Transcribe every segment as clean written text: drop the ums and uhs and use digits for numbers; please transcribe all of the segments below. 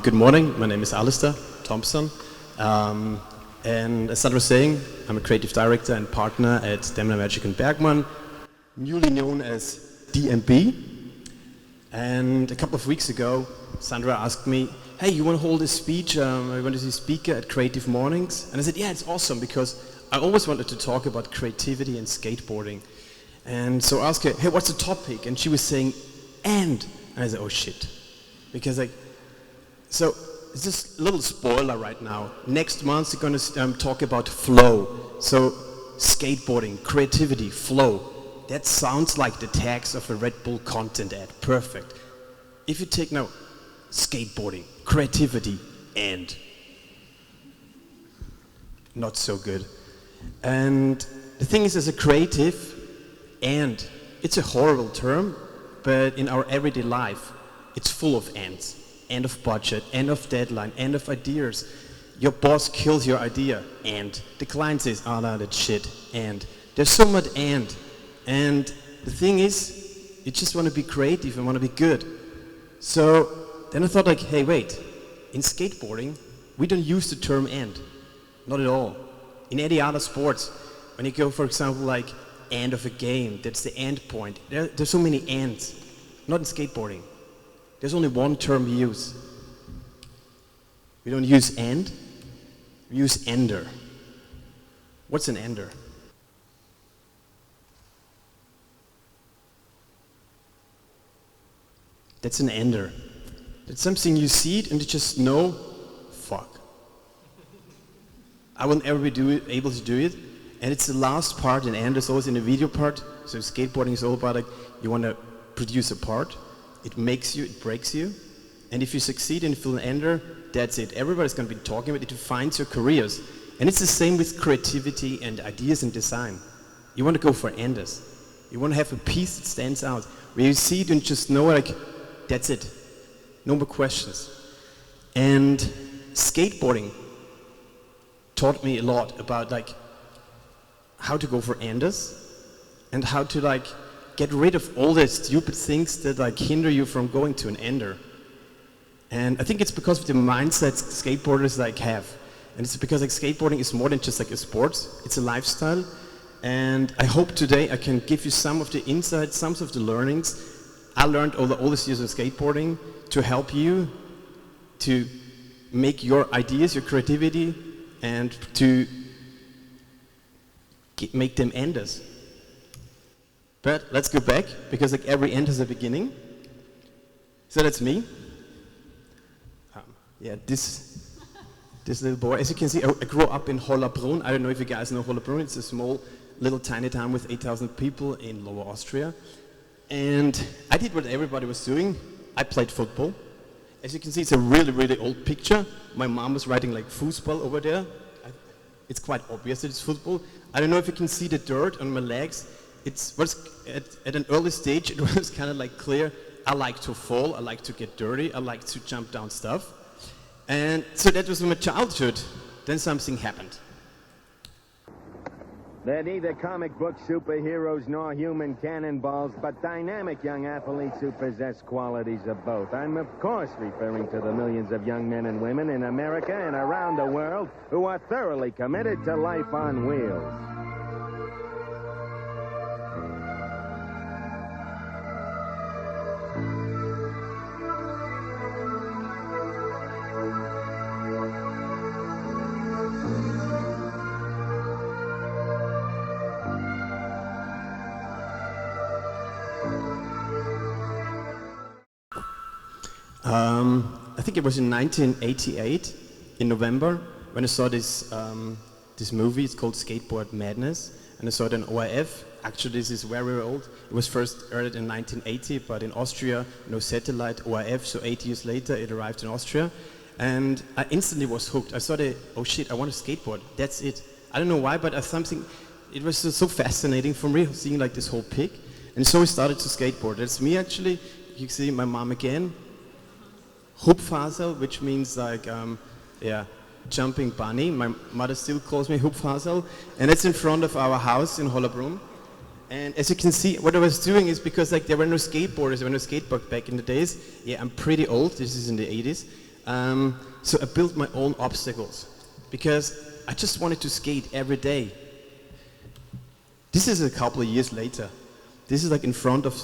Good morning, my name is Alistair Thompson, and as Sandra was saying, I'm a creative director and partner at Daimler Magic & Bergmann, newly known as DMB. And a couple of weeks ago, Sandra asked me, hey, you want to hold a speech? I want to be a speaker at Creative Mornings. And I said, yeah, it's awesome, because I always wanted to talk about creativity and skateboarding. And so I asked her, hey, what's the topic? And she was saying, and I said, oh shit. Because so, it's just a little spoiler right now. Next month we're going to talk about flow. So, skateboarding, creativity, flow. That sounds like the tags of a Red Bull content ad. Perfect. If you take now skateboarding, creativity, and not so good. And the thing is, as a creative, and it's a horrible term, but in our everyday life, it's full of ands. End of budget, end of deadline, end of ideas. Your boss kills your idea, and the client says, oh no, that's shit, and there's so much and the thing is, you just want to be creative and want to be good. So then I thought like, hey wait, in skateboarding, we don't use the term end, not at all. In any other sports, when you go for example like end of a game, that's the end point. There's so many ends, not in skateboarding. There's only one term we use. We don't use end, we use ender. What's an ender? That's an ender. That's something you see it and you just know, fuck. I won't ever be able to do it. And it's the last part in ender, it's always in the video part. So skateboarding is all about like, you want to produce a part. It makes you, it breaks you, and if you succeed and feel an ender, that's it. Everybody's going to be talking about it. It defines your careers. And it's the same with creativity and ideas and design. You want to go for enders. You want to have a piece that stands out, where you see it and just know like, that's it. No more questions. And skateboarding taught me a lot about like, how to go for enders, and how to like, get rid of all the stupid things that like hinder you from going to an ender. And I think it's because of the mindset skateboarders like have. And it's because like skateboarding is more than just like a sport, it's a lifestyle. And I hope today I can give you some of the insights, some of the learnings I learned all these years of skateboarding to help you to make your ideas, your creativity, and to make them enders. But let's go back, because like every end has a beginning. So that's me. Yeah, this little boy. As you can see, I grew up in Hollabrunn. I don't know if you guys know Hollabrunn. It's a small, little tiny town with 8,000 people in Lower Austria. And I did what everybody was doing. I played football. As you can see, it's a really, really old picture. My mom was writing like Fußball over there. It's quite obvious that it's football. I don't know if you can see the dirt on my legs. At an early stage, it was kind of like clear, I like to fall, I like to get dirty, I like to jump down stuff. And so that was my childhood. Then something happened. They're neither comic book superheroes nor human cannonballs, but dynamic young athletes who possess qualities of both. I'm, of course, referring to the millions of young men and women in America and around the world who are thoroughly committed to life on wheels. I think it was in 1988, in November, when I saw this movie. It's called Skateboard Madness, and I saw it on ORF. actually this is very old. It was first earned in 1980, but in Austria, no satellite, ORF, so 8 years later it arrived in Austria. And I instantly was hooked. I saw oh shit, I want to skateboard, that's it. I don't know why, but it was so fascinating for me, seeing like this whole pic. And so I started to skateboard. That's me actually. You can see my mom again. Hupfasel, which means like, jumping bunny. My mother still calls me Hupfasel. And it's in front of our house in Hollabrunn. And as you can see, what I was doing is because like there were no skateboarders, there were no skateboard back in the days. Yeah, I'm pretty old, this is in the 80s. So I built my own obstacles because I just wanted to skate every day. This is a couple of years later. This is like in front of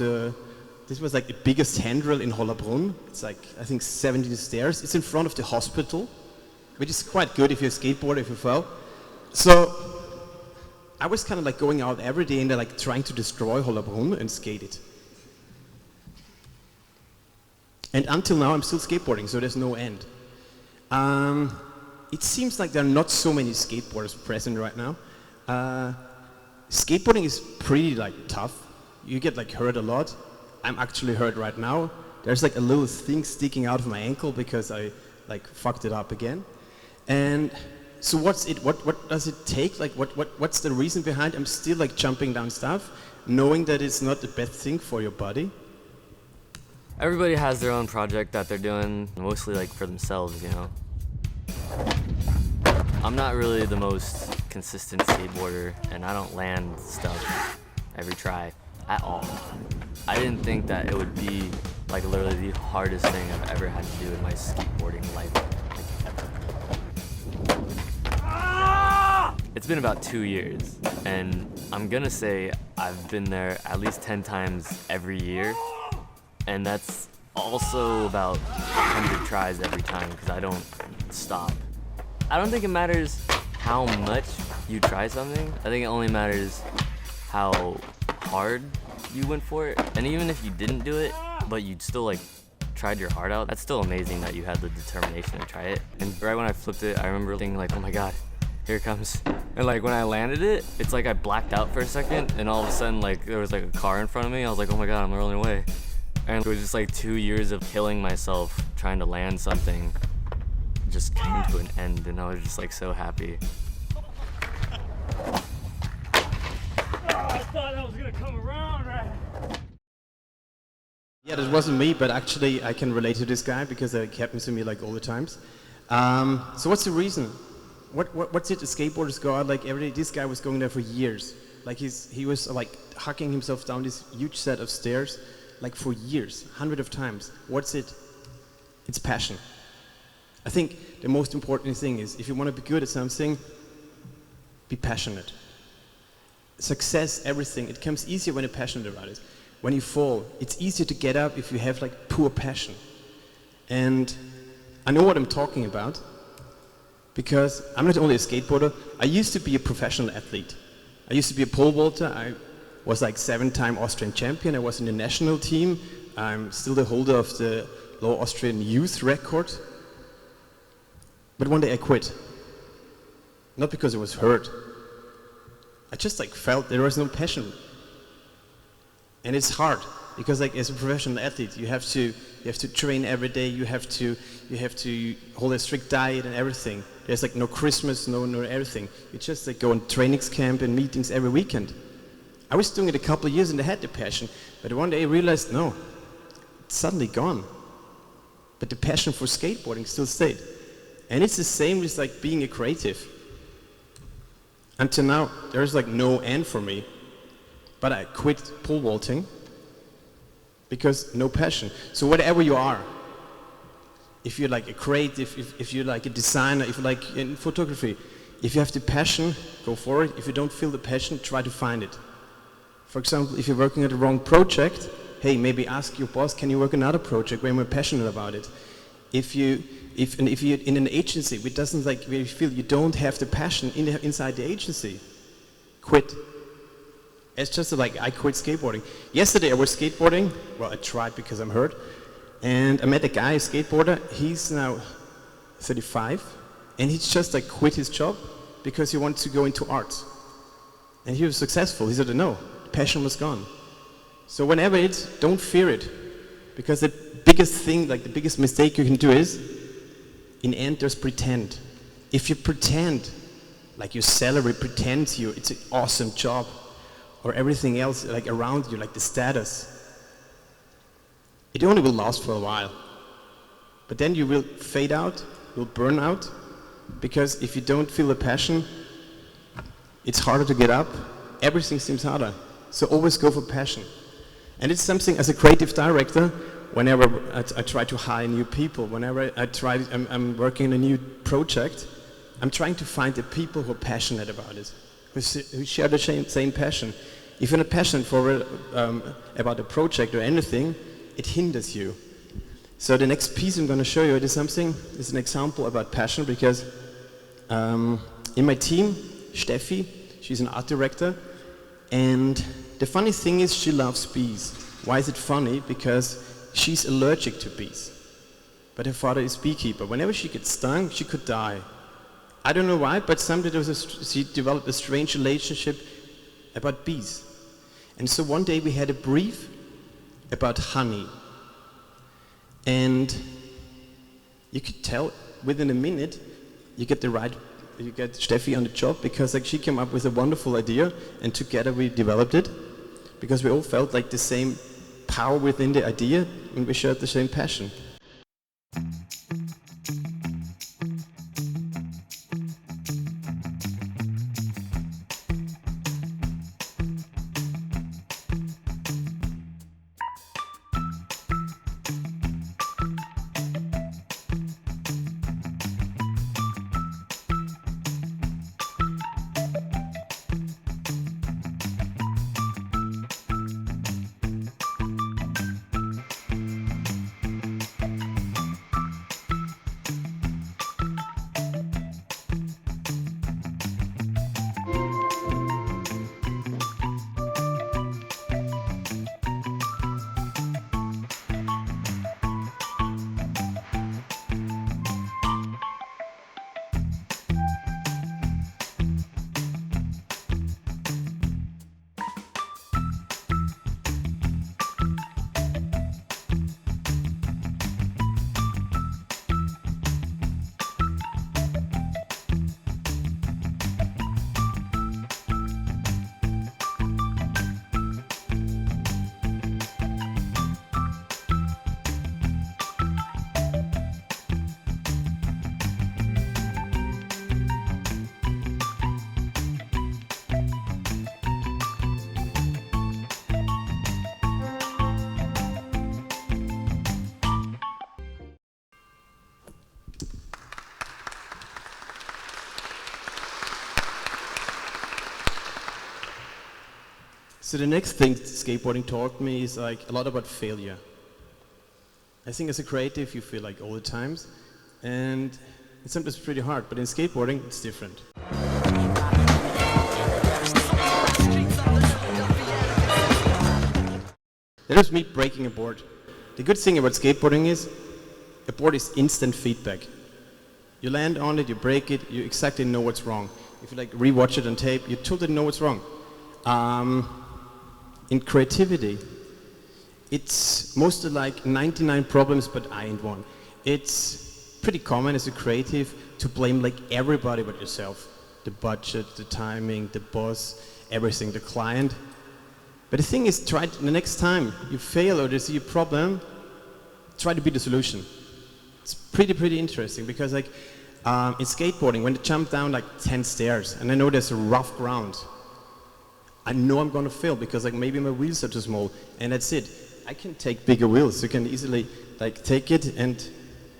this was like the biggest handrail in Hollabrunn. It's like, I think 17 stairs. It's in front of the hospital, which is quite good if you're a skateboarder, if you fall. So I was kind of like going out every day and like trying to destroy Hollabrunn and skate it. And until now, I'm still skateboarding, so there's no end. It seems like there are not so many skateboarders present right now. Skateboarding is pretty like tough. You get like hurt a lot. I'm actually hurt right now. There's like a little thing sticking out of my ankle because I like fucked it up again. And so what does it take? Like what's the reason behind? I'm still like jumping down stuff, knowing that it's not the best thing for your body. Everybody has their own project that they're doing, mostly like for themselves, you know. I'm not really the most consistent skateboarder, and I don't land stuff every try at all. I didn't think that it would be like literally the hardest thing I've ever had to do in my skateboarding life, like ever. It's been about 2 years, and I'm gonna say I've been there at least 10 times every year, and that's also about 100 tries every time because I don't stop. I don't think it matters how much you try something. I think it only matters how hard you went for it. And even if you didn't do it, but you still like tried your heart out, that's still amazing that you had the determination to try it. And right when I flipped it, I remember thinking like, oh my God, here it comes. And like when I landed it, it's like I blacked out for a second, and all of a sudden like there was like a car in front of me. I was like, oh my God, I'm rolling away. And it was just like 2 years of killing myself trying to land something just came to an end, and I was just like so happy. I thought that was gonna come around, right? Yeah, that wasn't me, but actually I can relate to this guy because it happens to me like all the times. So what's the reason? What's it? The skateboarders go out like every day. This guy was going there for years. Like he was like hucking himself down this huge set of stairs, like for years, hundreds of times. What's it? It's passion. I think the most important thing is if you want to be good at something, be passionate. Success, everything, it comes easier when you're passionate about it. When you fall, it's easier to get up if you have like poor passion. And I know what I'm talking about because I'm not only a skateboarder, I used to be a professional athlete. I used to be a pole vaulter. I was like 7-time Austrian champion. I was in the national team. I'm still the holder of the low Austrian youth record. But one day I quit. Not because I was hurt. I just like felt there was no passion. And it's hard because like as a professional athlete, you have to train every day. You have to hold a strict diet and everything. There's like no Christmas, no everything. You just like go on trainings camp and meetings every weekend. I was doing it a couple of years and I had the passion, but one day I realized no, it's suddenly gone. But the passion for skateboarding still stayed. And it's the same with like being a creative. Until now, there's like no end for me. But I quit pole vaulting because no passion. So whatever you are, if you're like a creative, if you're like a designer, if you're like in photography, if you have the passion, go for it. If you don't feel the passion, try to find it. For example, if you're working at the wrong project, hey, maybe ask your boss, can you work another project where you're more passionate about it? If you're in an agency which doesn't like, where you feel you don't have the passion inside the agency, quit. It's just like I quit skateboarding. Yesterday I was skateboarding. Well, I tried because I'm hurt. And I met a guy, a skateboarder. He's now 35. And he's just like quit his job because he wanted to go into art. And he was successful. He said, no, passion was gone. So whenever it's, don't fear it. Because the biggest thing, like the biggest mistake you can do is, in end, there's pretend. If you pretend, like your salary pretends you, it's an awesome job, or everything else like around you, like the status, it only will last for a while. But then you will fade out, you'll burn out, because if you don't feel the passion, it's harder to get up, everything seems harder. So always go for passion. And it's something, as a creative director, whenever I try to hire new people, whenever I'm working on a new project, I'm trying to find the people who are passionate about it, who share the same passion. If you're not passionate about a project or anything, it hinders you. So the next piece I'm going to show you is an example about passion, because in my team, Steffi, she's an art director, and the funny thing is she loves bees. Why is it funny? Because she's allergic to bees. But her father is beekeeper. Whenever she gets stung, she could die. I don't know why, but someday she developed a strange relationship about bees. And so one day we had a brief about honey. And you could tell within a minute you get Steffi on the job, because like she came up with a wonderful idea, and together we developed it, because we all felt like the same power within the idea, and we shared the same passion. So the next thing skateboarding taught me is like a lot about failure. I think as a creative you feel like all the times, and it's sometimes pretty hard, but in skateboarding it's different. That was me breaking a board. The good thing about skateboarding is a board is instant feedback. You land on it, you break it, you exactly know what's wrong. If you like rewatch it on tape, you totally know what's wrong. In creativity, it's mostly like 99 problems, but I ain't one. It's pretty common as a creative to blame like everybody but yourself. The budget, the timing, the boss, everything, the client. But the thing is, try the next time you fail or you see a problem, try to be the solution. It's pretty interesting, because like in skateboarding, when you jump down like 10 stairs, and I know there's a rough ground, I know I'm gonna fail, because like maybe my wheels are too small, and that's it. I can take bigger wheels. You can easily like take it and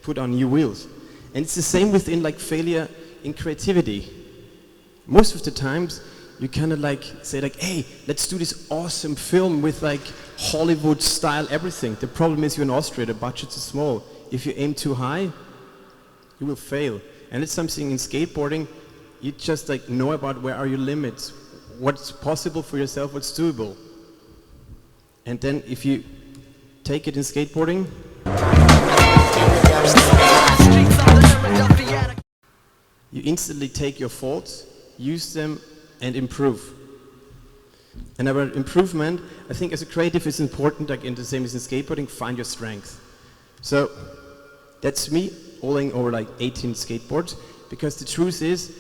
put on new wheels. And it's the same within like failure in creativity. Most of the times you kind of like say like, hey, let's do this awesome film with like Hollywood style everything. The problem is you're in Austria, the budget's too small. If you aim too high, you will fail. And it's something in skateboarding, you just like know about where are your limits, what's possible for yourself, what's doable. And then if you take it in skateboarding, you instantly take your faults, use them and improve. And about improvement, I think as a creative it's important, like in the same as in skateboarding, find your strength. So that's me owning over like 18 skateboards, because the truth is,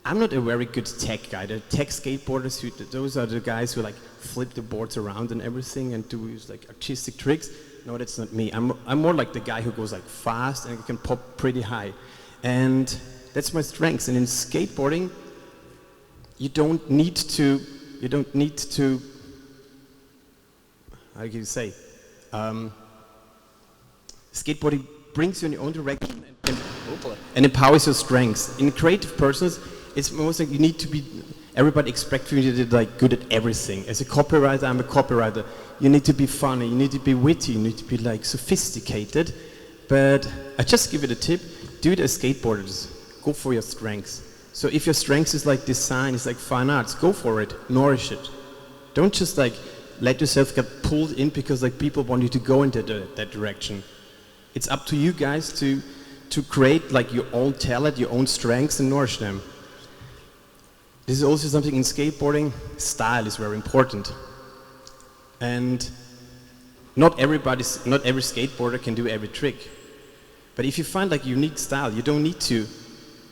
I'm not a very good tech guy. The tech skateboarders, those are the guys who like flip the boards around and everything and do like artistic tricks. No, that's not me. I'm more like the guy who goes like fast and can pop pretty high. And that's my strengths. And in skateboarding, you don't need to, how can you say? Skateboarding brings you in your own direction and empowers your strengths. In creative persons, it's most like you need to be, everybody expects you to be like good at everything. As a copywriter, I'm a copywriter. You need to be funny, you need to be witty, you need to be like sophisticated. But I just give it a tip, do it as skateboarders. Go for your strengths. So if your strengths is like design, it's like fine arts, go for it, nourish it. Don't just like let yourself get pulled in because like people want you to go into that direction. It's up to you guys to create like your own talent, your own strengths and nourish them. This is also something in skateboarding, style is very important. And not every skateboarder can do every trick. But if you find like unique style, you don't need to,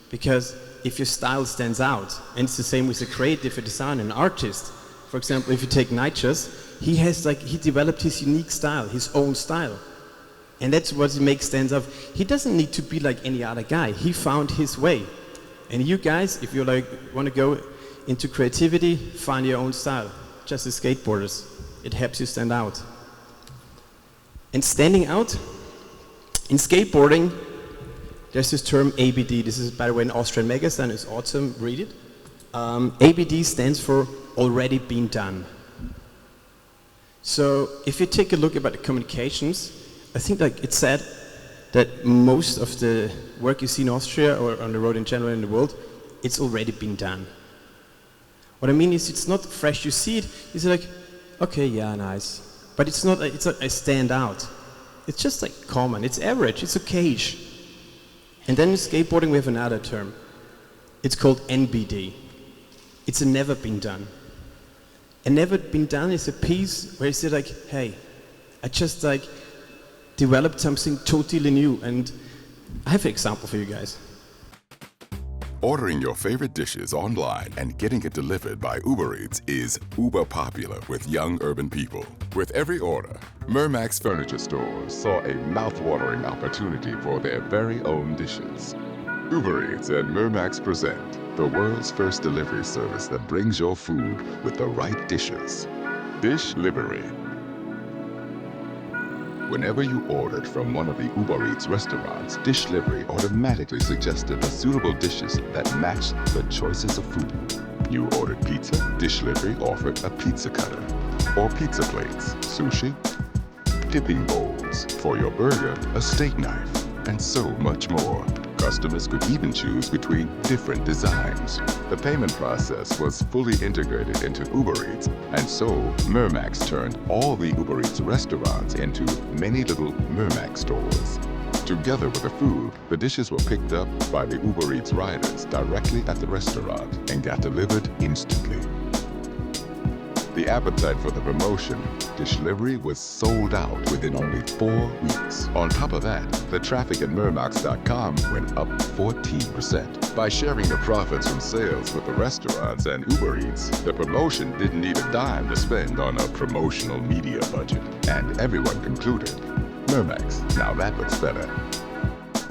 because if your style stands out, and it's the same with a creative, a designer, an artist. For example, if you take Nightshus, he developed his unique style, his own style. And that's what makes stands out. He doesn't need to be like any other guy. He found his way. And you guys, if you like want to go into creativity, find your own style. Just as skateboarders, it helps you stand out. And standing out in skateboarding, there's this term ABD. This is, by the way, an Austrian magazine. It's awesome. Read it. ABD stands for already been done. So if you take a look about the communications, I think like it's said that most of the work you see in Austria or on the road in general in the world, it's already been done. What I mean is it's not fresh. You see it, you say like, okay, yeah, nice. But it's not a stand out. It's just like common, it's average, it's okay-ish. And then in skateboarding we have another term. It's called NBD. It's a never been done. A never been done is a piece where you say like, hey, I just like developed something totally new. And I have an example for you guys. Ordering your favorite dishes online and getting it delivered by Uber Eats is uber popular with young urban people. With every order, Mermax Furniture Stores saw a mouth-watering opportunity for their very own dishes. Uber Eats and Mermax present the world's first delivery service that brings your food with the right dishes. Dish Livery. Whenever you ordered from one of the Uber Eats restaurants, Dish Delivery automatically suggested the suitable dishes that matched the choices of food. You ordered pizza, Dish Delivery offered a pizza cutter, or pizza plates, sushi, dipping bowls, for your burger, a steak knife, and so much more. Customers could even choose between different designs. The payment process was fully integrated into Uber Eats, and so Mermax turned all the Uber Eats restaurants into many little Mermax stores. Together with the food, the dishes were picked up by the Uber Eats riders directly at the restaurant and got delivered instantly. The appetite for the promotion, Dish Delivery, was sold out within only 4 weeks. On top of that, the traffic at Mermax.com went up 14%. By sharing the profits from sales with the restaurants and Uber Eats, the promotion didn't need a dime to spend on a promotional media budget. And everyone concluded, Mermax, now that looks better.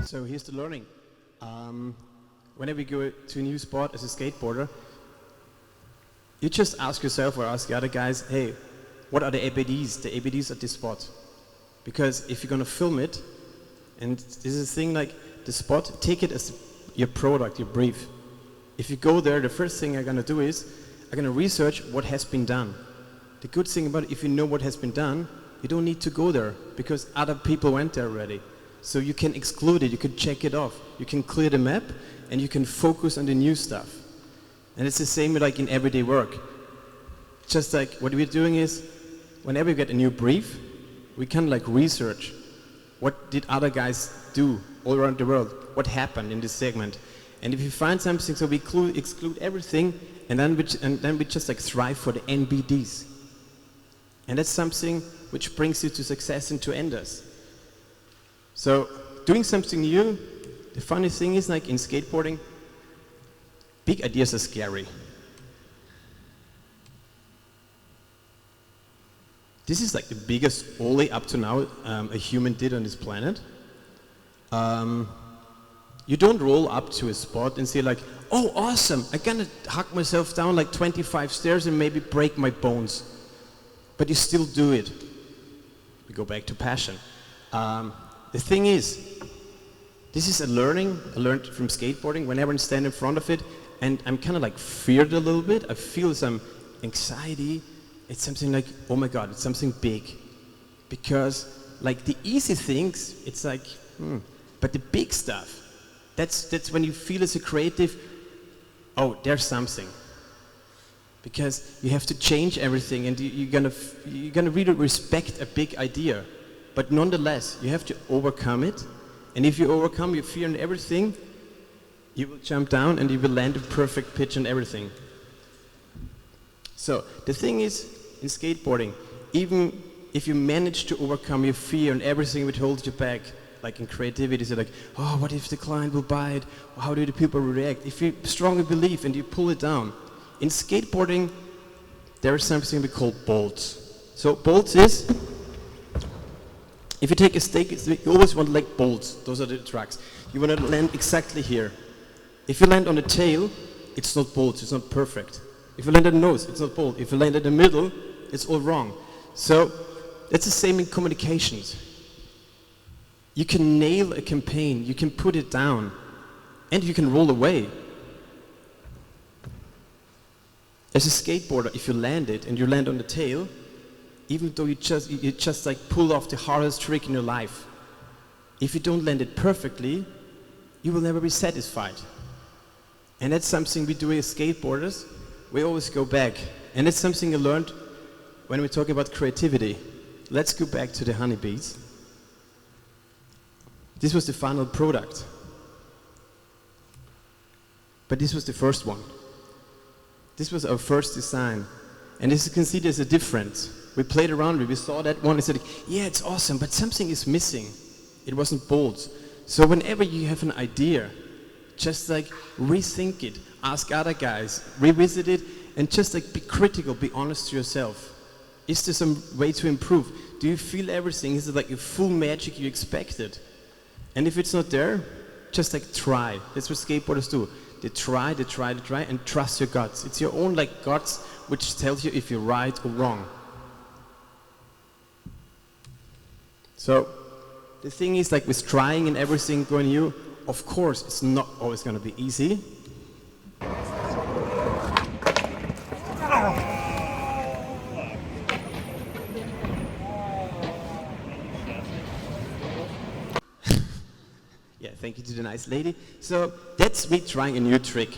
So here's the learning. Whenever you go to a new spot as a skateboarder, you just ask yourself or ask the other guys, hey, what are the ABDs? The ABDs at this spot. Because if you're going to film it, and this is a thing like the spot, take it as your product, your brief. If you go there, the first thing I'm going to do is I'm going to research what has been done. The good thing about it, if you know what has been done, you don't need to go there because other people went there already. So you can exclude it, you can check it off, you can clear the map, and you can focus on the new stuff. And it's the same like in everyday work. Just like what we're doing is, whenever we get a new brief, we can like research what did other guys do all around the world, what happened in this segment. And if you find something, so we exclude everything and then we just like thrive for the NBDs. And that's something which brings you to success and to enders. So doing something new, the funny thing is, like in skateboarding, big ideas are scary. This is like the biggest ollie up to now a human did on this planet. You don't roll up to a spot and say like, oh awesome, I'm gonna hack myself down like 25 stairs and maybe break my bones. But you still do it. We go back to passion. The thing is, this is a learning. I learned from skateboarding. Whenever I stand in front of it and I'm kind of like feared a little bit, I feel some anxiety. It's something like, oh my God, it's something big. Because like the easy things, it's like, but the big stuff, that's when you feel as a creative, oh, there's something. Because you have to change everything, and you're gonna really respect a big idea. But nonetheless, you have to overcome it. And if you overcome your fear and everything, you will jump down and you will land a perfect pitch and everything. So the thing is, in skateboarding, even if you manage to overcome your fear and everything which holds you back, like in creativity, it's like, oh, what if the client will buy it? How do the people react? If you strongly believe and you pull it down. In skateboarding, there is something we call bolts. So bolts is, if you take a stake, you always want like bolts. Those are the tracks. You want to land exactly here. If you land on the tail, it's not bolts, it's not perfect. If you land at the nose, it's not bolt. If you land at the middle, it's all wrong. So that's the same in communications. You can nail a campaign, you can put it down, and you can roll away. As a skateboarder, if you land it and you land on the tail, even though you just like pull off the hardest trick in your life, if you don't land it perfectly, you will never be satisfied. And that's something we do as skateboarders. We always go back. And it's something I learned when we talk about creativity. Let's go back to the honeybees. This was the final product. But this was the first one. This was our first design. And as you can see, there's a difference. We played around with it, we saw that one and said, yeah, it's awesome, but something is missing. It wasn't bolts. So whenever you have an idea, just like rethink it, ask other guys, revisit it, and just like be critical, be honest to yourself. Is there some way to improve? Do you feel everything? Is it like a full magic you expected? And if it's not there, just like try. That's what skateboarders do. They try, and trust your guts. It's your own like guts which tells you if you're right or wrong. So the thing is, like with trying and everything going new, of course it's not always going to be easy. Yeah, thank you to the nice lady. So that's me trying a new trick.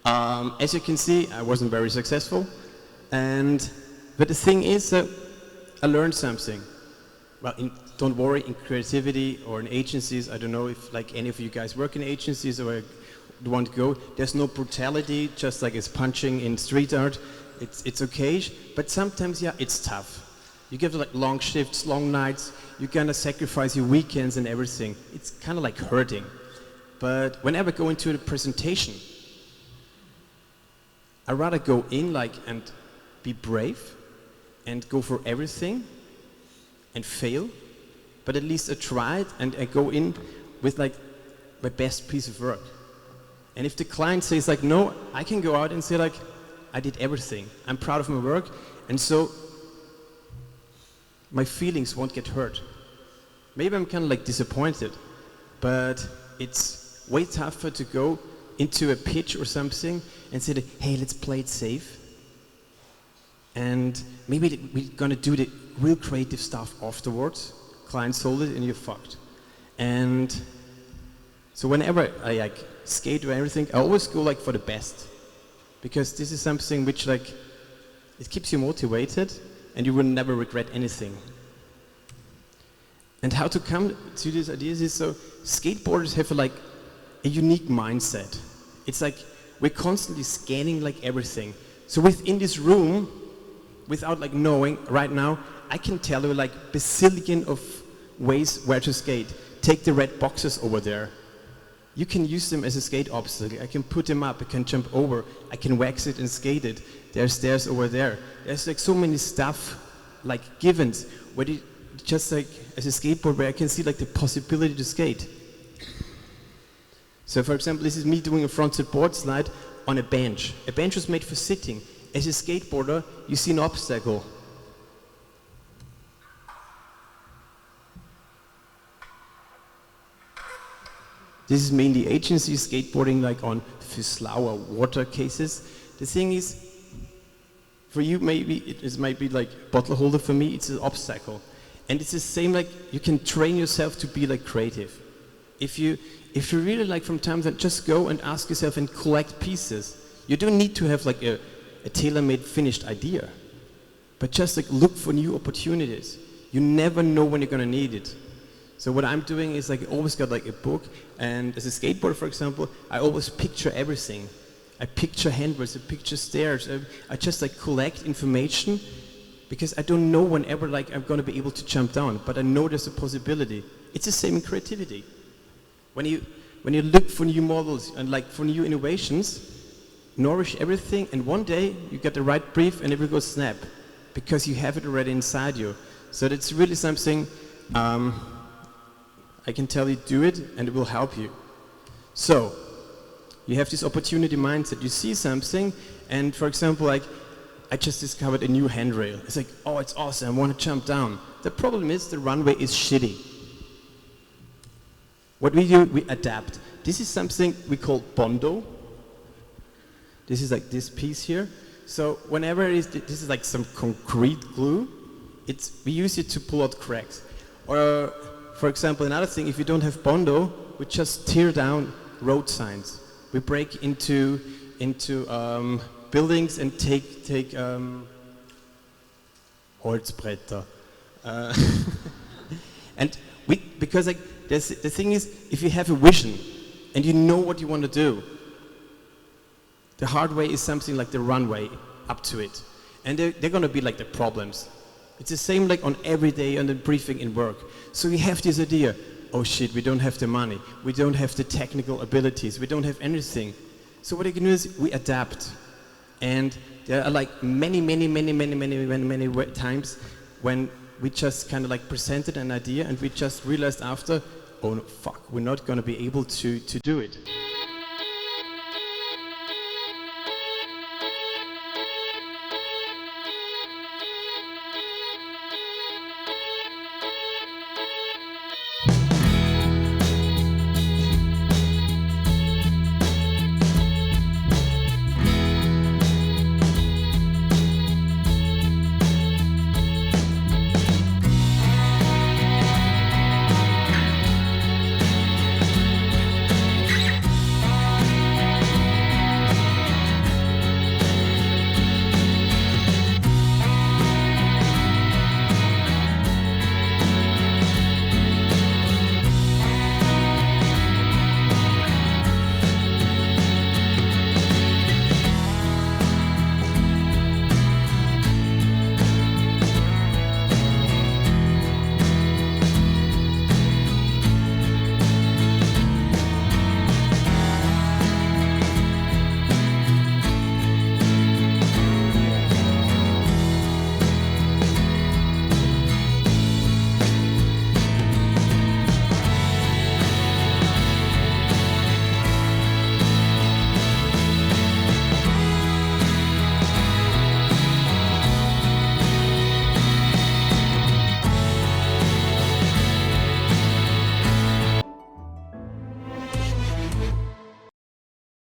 As you can see, I wasn't very successful. But the thing is, I learned something. Well, don't worry, in creativity or in agencies, I don't know if like any of you guys work in agencies or want to go, there's no brutality, just like it's punching in street art. It's okay, but sometimes, yeah, it's tough. You get like long shifts, long nights, you're gonna sacrifice your weekends and everything. It's kind of like hurting. But whenever I go into the presentation, I'd rather go in like and be brave and go for everything and fail, but at least I tried and I go in with like my best piece of work. And if the client says like, no, I can go out and say like, I did everything. I'm proud of my work, and so my feelings won't get hurt. Maybe I'm kind of like disappointed, but it's way tougher to go into a pitch or something and say, hey, let's play it safe. And maybe we're gonna do the real creative stuff afterwards. Client sold it and you're fucked. And so whenever I like skate or everything, I always go like for the best. Because this is something which like, it keeps you motivated and you will never regret anything. And how to come to these ideas is, so skateboarders have like a unique mindset. It's like we're constantly scanning like everything. So within this room, without like knowing right now, I can tell you like bazillion of ways where to skate. Take the red boxes over there. You can use them as a skate obstacle. I can put them up, I can jump over, I can wax it and skate it. There's stairs over there. There's like so many stuff, like givens, where you just like as a skateboard where I can see like the possibility to skate. So for example, this is me doing a frontside board slide on a bench. A bench was made for sitting. As a skateboarder, you see an obstacle. This is mainly agency skateboarding, like on Füßlau water cases. The thing is, for you maybe it might be like bottle holder. For me, it's an obstacle, and it's the same. Like you can train yourself to be like creative. If you really like from time to time, just go and ask yourself and collect pieces. You don't need to have like a tailor-made finished idea, but just like look for new opportunities. You never know when you're gonna need it. So what I'm doing is like I always got like a book, and as a skateboarder, for example, I always picture everything. I picture handrails, I picture stairs. I just like collect information because I don't know whenever like I'm gonna be able to jump down, but I know there's a possibility. It's the same in creativity. When you look for new models and like for new innovations, nourish everything, and one day you get the right brief and it will go snap because you have it already inside you. So that's really something. I can tell you, do it, and it will help you. So, you have this opportunity mindset. You see something, and for example, like, I just discovered a new handrail. It's like, oh, it's awesome, I want to jump down. The problem is the runway is shitty. What we do, we adapt. This is something we call Bondo. This is like this piece here. So whenever it is, this is like some concrete glue, we use it to pull out cracks. Or, for example, another thing, if you don't have Bondo, we just tear down road signs. We break into buildings and take Holzbretter. And because like the thing is, if you have a vision and you know what you want to do, the hard way is something like the runway up to it. And they're going to be like the problems. It's the same like on every day on the briefing in work. So we have this idea, oh shit, we don't have the money, we don't have the technical abilities, we don't have anything. So what you can do is we adapt. And there are like many times when we just kind of like presented an idea and we just realized after, oh no, fuck, we're not going to be able to do it.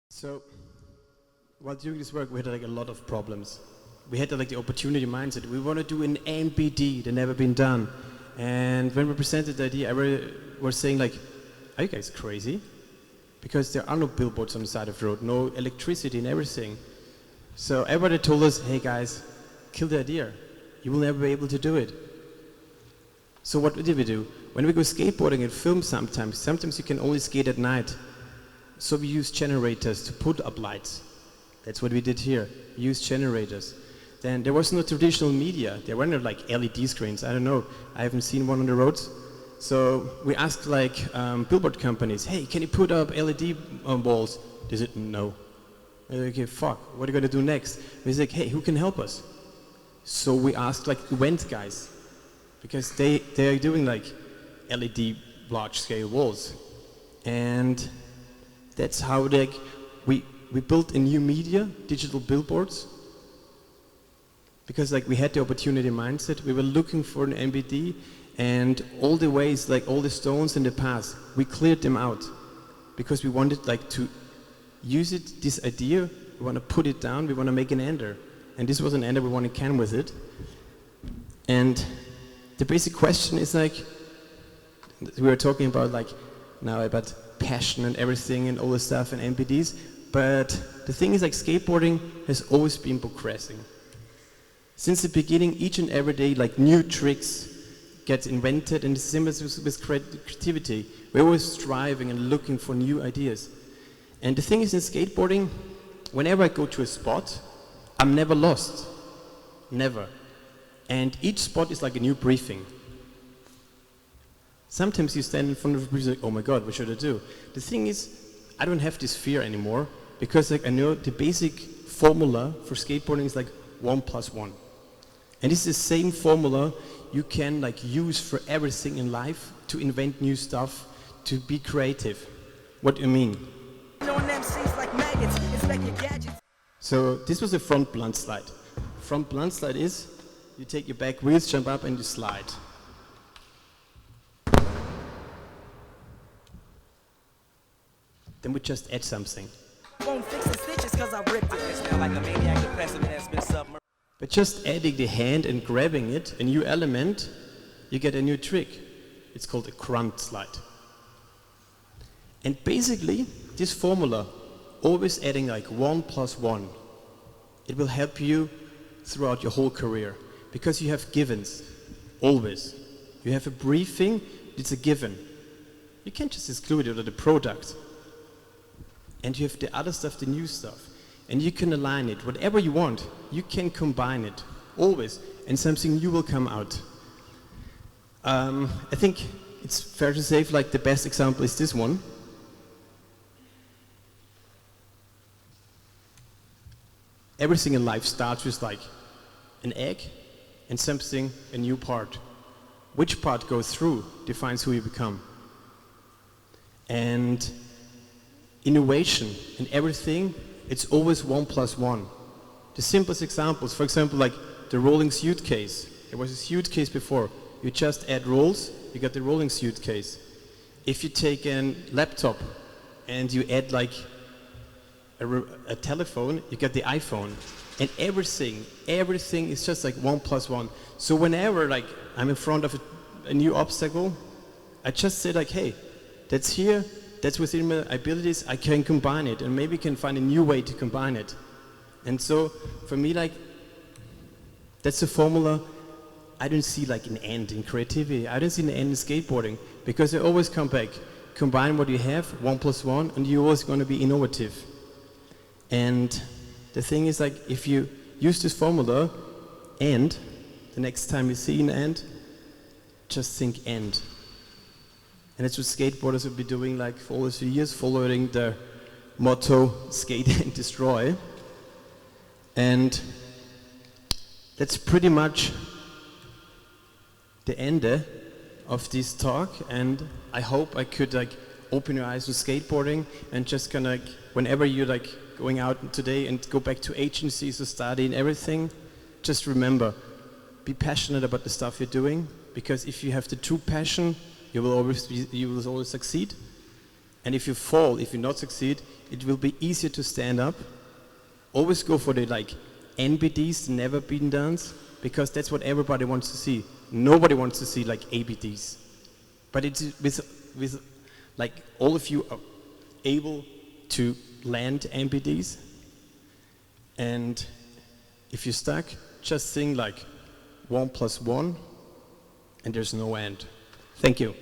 So, while doing this work, we had like a lot of problems. We had like the opportunity mindset. We want to do an MBD that never been done. And when we presented the idea, everyone was saying like, are you guys crazy? Because there are no billboards on the side of the road, no electricity and everything. So everybody told us, hey guys, kill the idea. You will never be able to do it. So what did we do? When we go skateboarding and film sometimes you can only skate at night. So we use generators to put up lights. That's what we did here. Use generators. Then there was no traditional media. There were no like LED screens. I don't know. I haven't seen one on the roads. So we asked like billboard companies, hey, can you put up LED walls? They said no. Okay, fuck, what are you gonna do next? We said, hey, who can help us? So we asked like event guys, because they are doing like LED large scale walls. And that's how we built a new media, digital billboards, because like we had the opportunity mindset. We were looking for an MBD, and all the ways, like all the stones in the past, we cleared them out because we wanted like to use it, this idea, we want to put it down, we want to make an ender. And this was an ender, we want to can with it. And the basic question is like, we were talking about like now about passion and everything and all this stuff and MBDs, but the thing is like skateboarding has always been progressing. Since the beginning, each and every day, like new tricks get invented, and the same as with creativity. We're always striving and looking for new ideas. And the thing is in skateboarding, whenever I go to a spot, I'm never lost. Never. And each spot is like a new briefing. Sometimes you stand in front of a briefing like, oh my god, what should I do? The thing is, I don't have this fear anymore, because like I know the basic formula for skateboarding is like 1 + 1. And it's the same formula you can like use for everything in life to invent new stuff, to be creative. What do you mean? So this was a front blunt slide. Front blunt slide is, you take your back wheels, jump up and you slide. Then we just add something. But just adding the hand and grabbing it, a new element, you get a new trick. It's called a grunt slide. And basically, this formula, always adding like 1 + 1, it will help you throughout your whole career. Because you have givens, always. You have a briefing, it's a given. You can't just exclude it or the product. And you have the other stuff, the new stuff. And you can align it, whatever you want, you can combine it, always, and something new will come out. I think it's fair to say, like the best example is this one. Everything in life starts with like an egg and something, a new part. Which part goes through defines who you become. And innovation and everything, it's always 1 + 1. The simplest examples, for example, like the rolling suitcase. There was a suitcase before. You just add rolls, you got the rolling suitcase. If you take a laptop and you add like a telephone, you get the iPhone. And everything is just like 1 + 1. So whenever like I'm in front of a new obstacle, I just say like, hey, that's here, that's within my abilities, I can combine it, and maybe can find a new way to combine it. And so for me, like, that's the formula. I don't see like an end in creativity. I don't see an end in skateboarding, because I always come back, combine what you have, 1 + 1, and you're always going to be innovative. And the thing is like, if you use this formula, and the next time you see an end, just think end. And that's what skateboarders will be doing like for all these years, following the motto, skate and destroy. And that's pretty much the end of this talk. And I hope I could like open your eyes to skateboarding, and just kind of like, whenever you're like going out today and go back to agencies to study and everything, just remember, be passionate about the stuff you're doing, because if you have the true passion, you will always succeed. And if you fall, if you not succeed, it will be easier to stand up. Always go for the like NBDs, never been done, because that's what everybody wants to see. Nobody wants to see like ABDs. But it's with like all of you are able to land MBDs. And if you're stuck, just think like 1 + 1, and there's no end. Thank you.